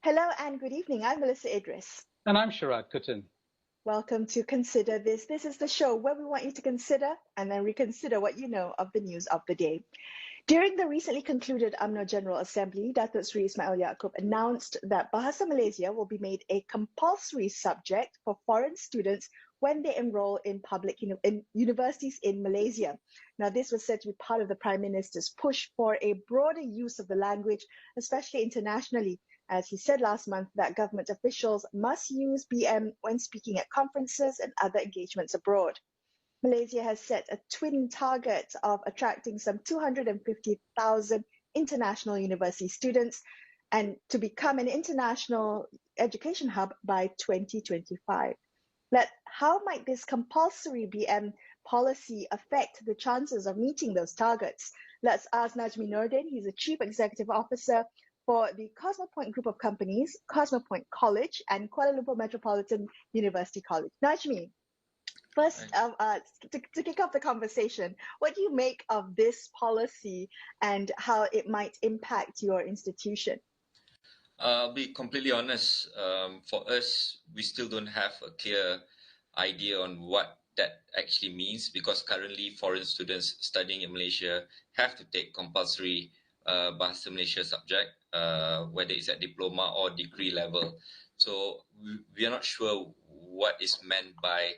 Hello and good evening. I'm Melissa Idris. And I'm Sharad Kuttan. Welcome to Consider This. This is the show where we want you to consider and then reconsider what you know of the news of the day. During the recently concluded UMNO General Assembly, Datuk Sri Ismail Yaakob announced that Bahasa Malaysia will be made a compulsory subject for foreign students when they enroll in public universities in Malaysia. Now, this was said to be part of the Prime Minister's push for a broader use of the language, especially internationally, as he said last month that government officials must use BM when speaking at conferences and other engagements abroad. Malaysia has set a twin target of attracting some 250,000 international university students and to become an international education hub by 2025. How might this compulsory BM policy affect the chances of meeting those targets? Let's ask Najmie Noordin. He's the Chief Executive Officer for the Cosmopoint group of companies, Cosmopoint College and Kuala Lumpur Metropolitan University College. Najmie, first, to kick off the conversation, what do you make of this policy and how it might impact your institution? I'll be completely honest. For us, we still don't have a clear idea on what that actually means, because currently foreign students studying in Malaysia have to take compulsory Bahasa Malaysia subject, whether it's at diploma or degree level. So we are not sure what is meant by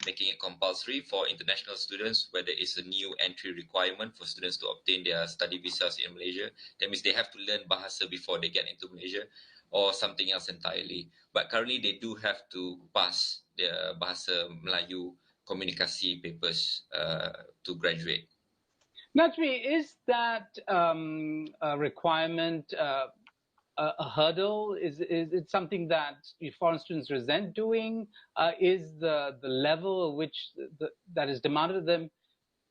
making it compulsory for international students, whether it's a new entry requirement for students to obtain their study visas in Malaysia. That means they have to learn Bahasa before they get into Malaysia, or something else entirely. But currently they do have to pass their Bahasa Melayu Komunikasi papers to graduate. Najmie, is that a requirement a hurdle? Is it something that foreign students resent doing? Is the level which that is demanded of them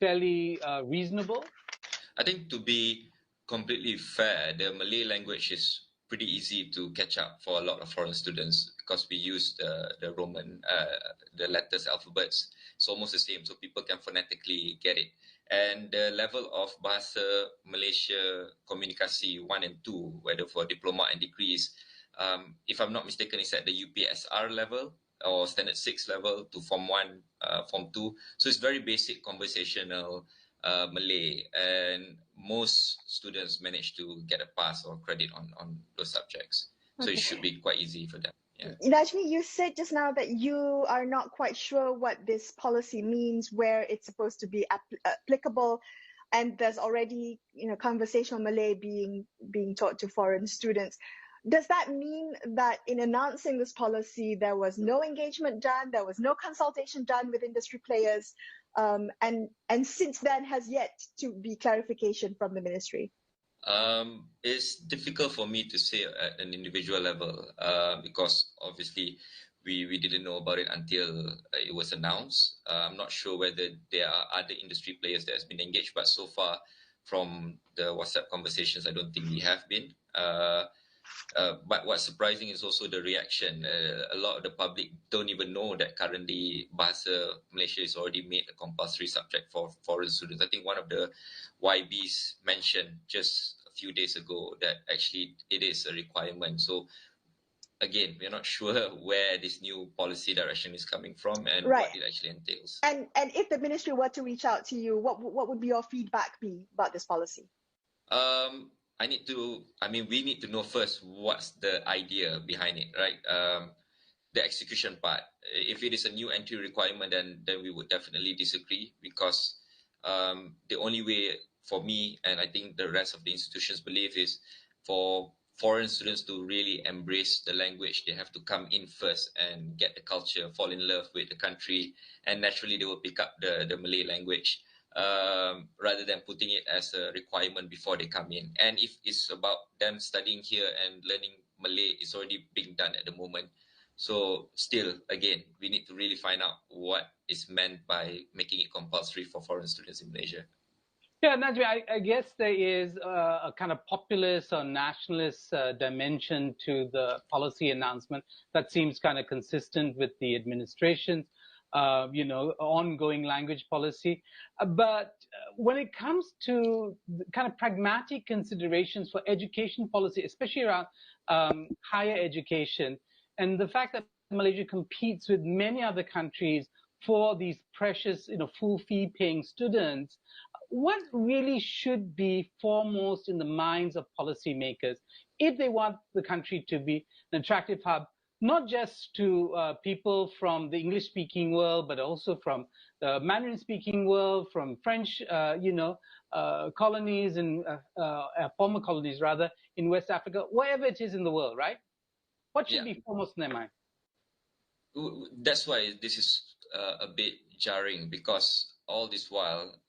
fairly reasonable? I think, to be completely fair, the Malay language is pretty easy to catch up for a lot of foreign students, because we use the Roman, the letters, alphabets. It's almost the same, so people can phonetically get it. And the level of Bahasa Malaysia Komunikasi 1 and 2, whether for diploma and degrees, if I'm not mistaken, is at the UPSR level or Standard 6 level to Form 1, Form 2. So it's very basic conversational Malay, and most students manage to get a pass or credit on those subjects. So It should be quite easy for them. Yeah. Najmie, you said just now that you are not quite sure what this policy means, where it's supposed to be applicable, and there's already conversational Malay being taught to foreign students. Does that mean that in announcing this policy, there was no engagement done, there was no consultation done with industry players, and since then has yet to be clarification from the ministry? It's difficult for me to say at an individual level, because obviously we didn't know about it until it was announced. I'm not sure whether there are other industry players that has been engaged, but so far from the WhatsApp conversations, I don't think we have been. But what's surprising is also the reaction. A lot of the public don't even know that currently Bahasa Malaysia is already made a compulsory subject for foreign students. I think one of the YBs mentioned just a few days ago that actually it is a requirement. So again, we're not sure where this new policy direction is coming from and what it actually entails. And if the ministry were to reach out to you, what would be your feedback be about this policy? We need to know first what's the idea behind it, right? The execution part. If it is a new entry requirement, then we would definitely disagree, because the only way for me, and I think the rest of the institutions believe, is for foreign students to really embrace the language, they have to come in first and get the culture, fall in love with the country, and naturally they will pick up the Malay language. Rather than putting it as a requirement before they come in. And if it's about them studying here and learning Malay, it's already being done at the moment. So still, again, we need to really find out what is meant by making it compulsory for foreign students in Malaysia. Yeah, Najmie, I guess there is a kind of populist or nationalist dimension to the policy announcement that seems kind of consistent with the administration's ongoing language policy. But when it comes to kind of pragmatic considerations for education policy, especially around higher education, and the fact that Malaysia competes with many other countries for these precious, full fee paying students, what really should be foremost in the minds of policymakers if they want the country to be an attractive hub, not just to people from the English-speaking world, but also from the Mandarin-speaking world, from French, colonies and former colonies, rather, in West Africa, wherever it is in the world, right? What should be foremost in their mind? That's why this is a bit jarring, because all this while,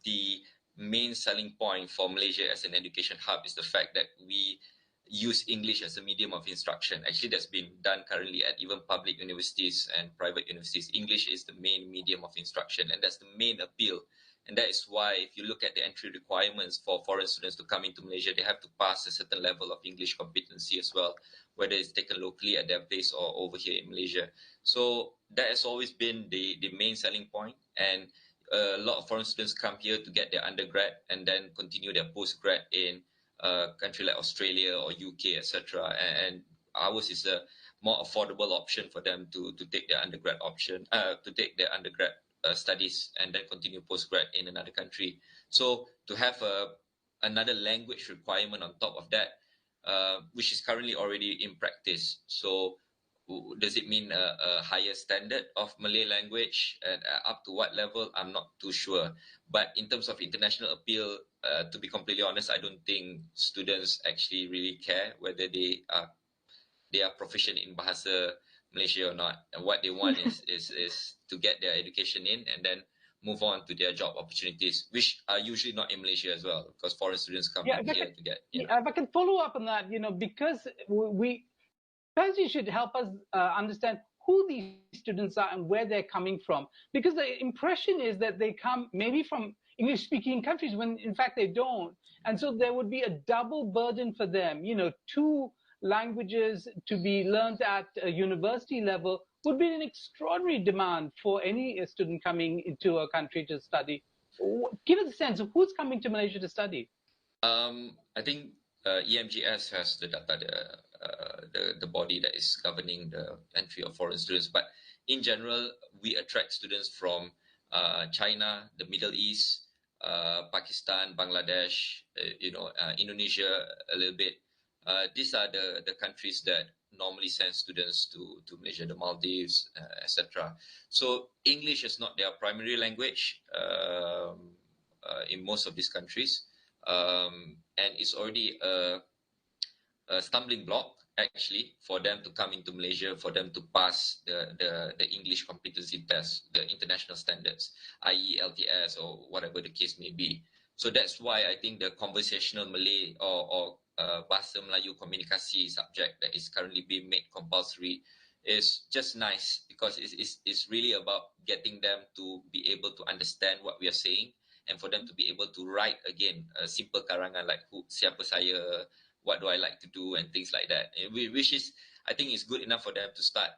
the main selling point for Malaysia as an education hub is the fact that we use English as a medium of instruction. Actually, that's been done currently at even public universities and private universities. English is the main medium of instruction, and that's the main appeal. And that is why, if you look at the entry requirements for foreign students to come into Malaysia, they have to pass a certain level of English competency as well, whether it's taken locally at their place or over here in Malaysia. So that has always been the main selling point. And a lot of foreign students come here to get their undergrad and then continue their postgrad in a country like Australia or UK, etc. And ours is a more affordable option for them to take their undergrad studies and then continue postgrad in another country. So to have another language requirement on top of that, which is currently already in practice. So does it mean a higher standard of Malay language, and up to what level? I'm not too sure. But in terms of international appeal, to be completely honest, I don't think students actually really care whether they are proficient in Bahasa Malaysia or not. And what they want is to get their education in and then move on to their job opportunities, which are usually not in Malaysia as well, because foreign students come in here to get. If I can follow up on that, because perhaps you should help us understand who these students are and where they're coming from, because the impression is that they come maybe from English-speaking countries when in fact they don't, and so there would be a double burden for them. Two languages to be learned at a university level would be an extraordinary demand for any student coming into a country to study. Give us a sense of who's coming to Malaysia to study. I think EMGS has the data, the body that is governing the entry of foreign students. But in general, we attract students from China, the Middle East, Pakistan, Bangladesh, Indonesia a little bit. These are the countries that normally send students to Malaysia, the Maldives, etc. So English is not their primary language in most of these countries. And it's already a stumbling block, actually, for them to come into Malaysia, for them to pass the English competency test, the international standards, i.e. LTS or whatever the case may be. So that's why I think the conversational Malay or Bahasa Melayu Komunikasi subject that is currently being made compulsory is just nice, because it's really about getting them to be able to understand what we are saying, and for them to be able to write again a simple karangan like siapa saya, what do I like to do, and things like that, which is, I think, is good enough for them to start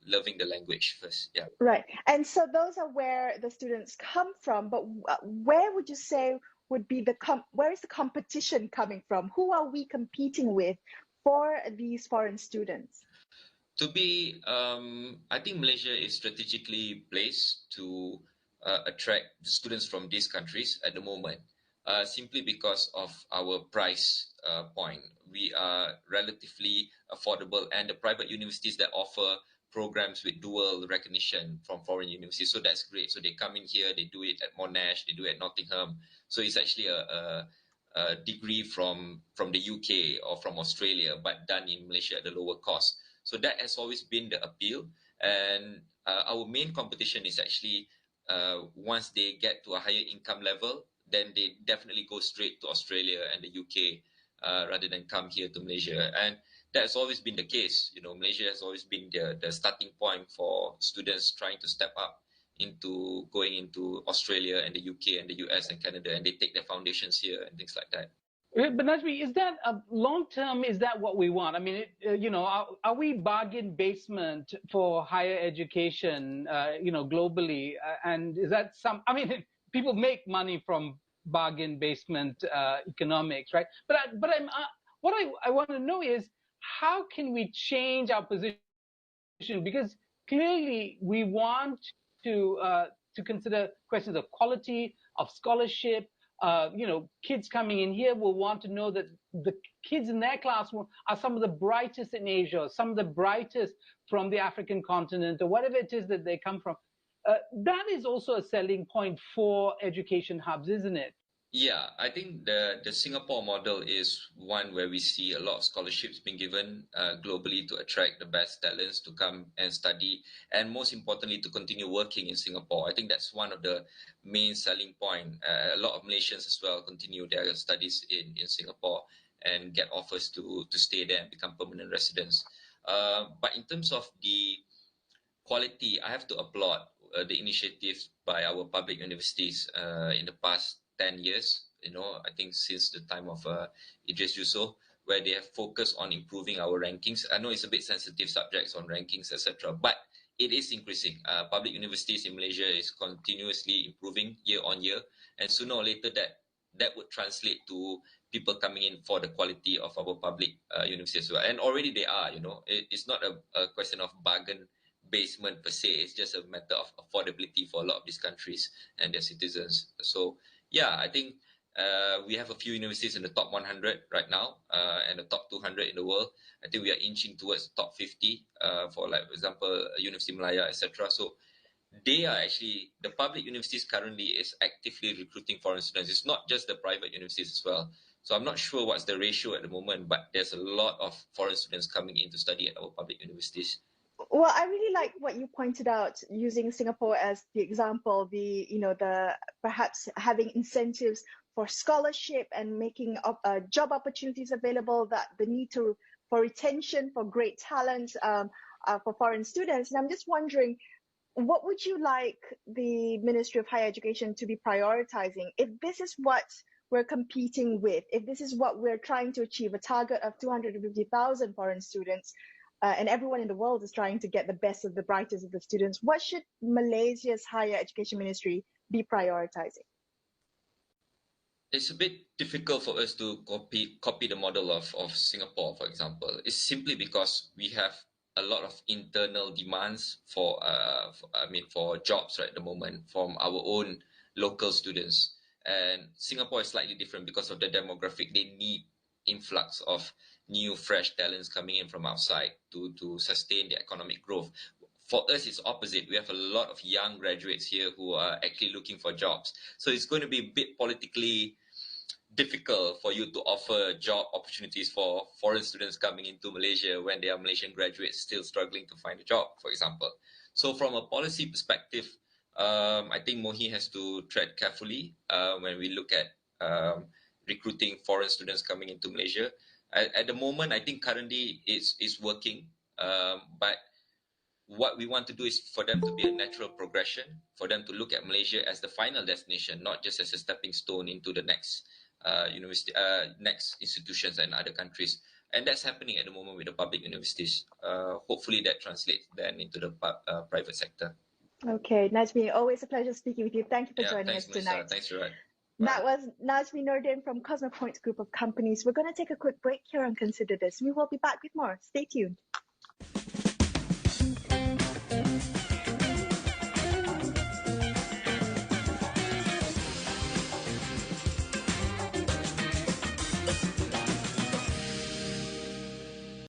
loving the language first. Yeah. Right. And so those are where the students come from, but where would you say would be where is the competition coming from? Who are we competing with for these foreign students? I think Malaysia is strategically placed to attract students from these countries at the moment, simply because of our price point. We are relatively affordable, and the private universities that offer programs with dual recognition from foreign universities, so that's great. So they come in here, they do it at Monash, they do it at Nottingham. So it's actually a degree from the UK or from Australia, but done in Malaysia at a lower cost. So that has always been the appeal. And our main competition is actually once they get to a higher income level, then they definitely go straight to Australia and the UK rather than come here to Malaysia. And that's always been the case. Malaysia has always been the starting point for students trying to step up into going into Australia and the UK and the US and Canada, and they take their foundations here and things like that. But Najmie, is that long term? Is that what we want? I mean, are we bargain basement for higher education, globally? And is that I mean, people make money from bargain basement economics, right? But what I want to know is how can we change our position? Because clearly we want to consider questions of quality, of scholarship. Kids coming in here will want to know that the kids in their class are some of the brightest in Asia, some of the brightest from the African continent, or whatever it is that they come from. That is also a selling point for education hubs, isn't it? Yeah, I think the Singapore model is one where we see a lot of scholarships being given globally to attract the best talents to come and study, and most importantly, to continue working in Singapore. I think that's one of the main selling point. A lot of Malaysians as well continue their studies in Singapore and get offers to stay there and become permanent residents. But in terms of the quality, I have to applaud the initiatives by our public universities in the past 10 years. I think since the time of Idris Yusof, where they have focused on improving our rankings. I know it's a bit sensitive subjects on rankings, etc., but it is increasing. Public universities in Malaysia is continuously improving year on year, and sooner or later that would translate to people coming in for the quality of our public universities as well. And already they are. It's not a question of bargain basement per se. It's just a matter of affordability for a lot of these countries and their citizens. So yeah, I think we have a few universities in the top 100 right now, and the top 200 in the world. I think we are inching towards the top 50 for, like, for example, University Malaya, etc. So they are actually, the public universities currently is actively recruiting foreign students. It's not just the private universities as well. So I'm not sure what's the ratio at the moment, but there's a lot of foreign students coming in to study at our public universities. Well, I really like what you pointed out, using Singapore as the example, the perhaps having incentives for scholarship and making job opportunities available, that the need for retention, for great talent, for foreign students. And I'm just wondering, what would you like the Ministry of Higher Education to be prioritizing? If this is what we're competing with, if this is what we're trying to achieve, a target of 250,000 foreign students, and everyone in the world is trying to get the best of the brightest of the students, what should Malaysia's Higher Education Ministry be prioritizing? It's a bit difficult for us to copy the model of Singapore, for example. It's simply because we have a lot of internal demands for jobs right at the moment from our own local students. And Singapore is slightly different because of the demographic. They need influx of new fresh talents coming in from outside to sustain the economic growth. For us, it's opposite. We have a lot of young graduates here who are actually looking for jobs. So it's going to be a bit politically difficult for you to offer job opportunities for foreign students coming into Malaysia when they are Malaysian graduates still struggling to find a job, for example. So from a policy perspective, I think MOHI has to tread carefully when we look at recruiting foreign students coming into Malaysia. At the moment, I think currently it's working, but what we want to do is for them to be a natural progression, for them to look at Malaysia as the final destination, not just as a stepping stone into the next next institutions and other countries. And that's happening at the moment with the public universities. Hopefully that translates then into the private sector. Okay, Najmie, always a pleasure speaking with you. Thank you for joining us tonight. Thanks, Gerard. That was Najmie Noordin from Cosmopoint Group of Companies. We're going to take a quick break here and consider this. We will be back with more. Stay tuned.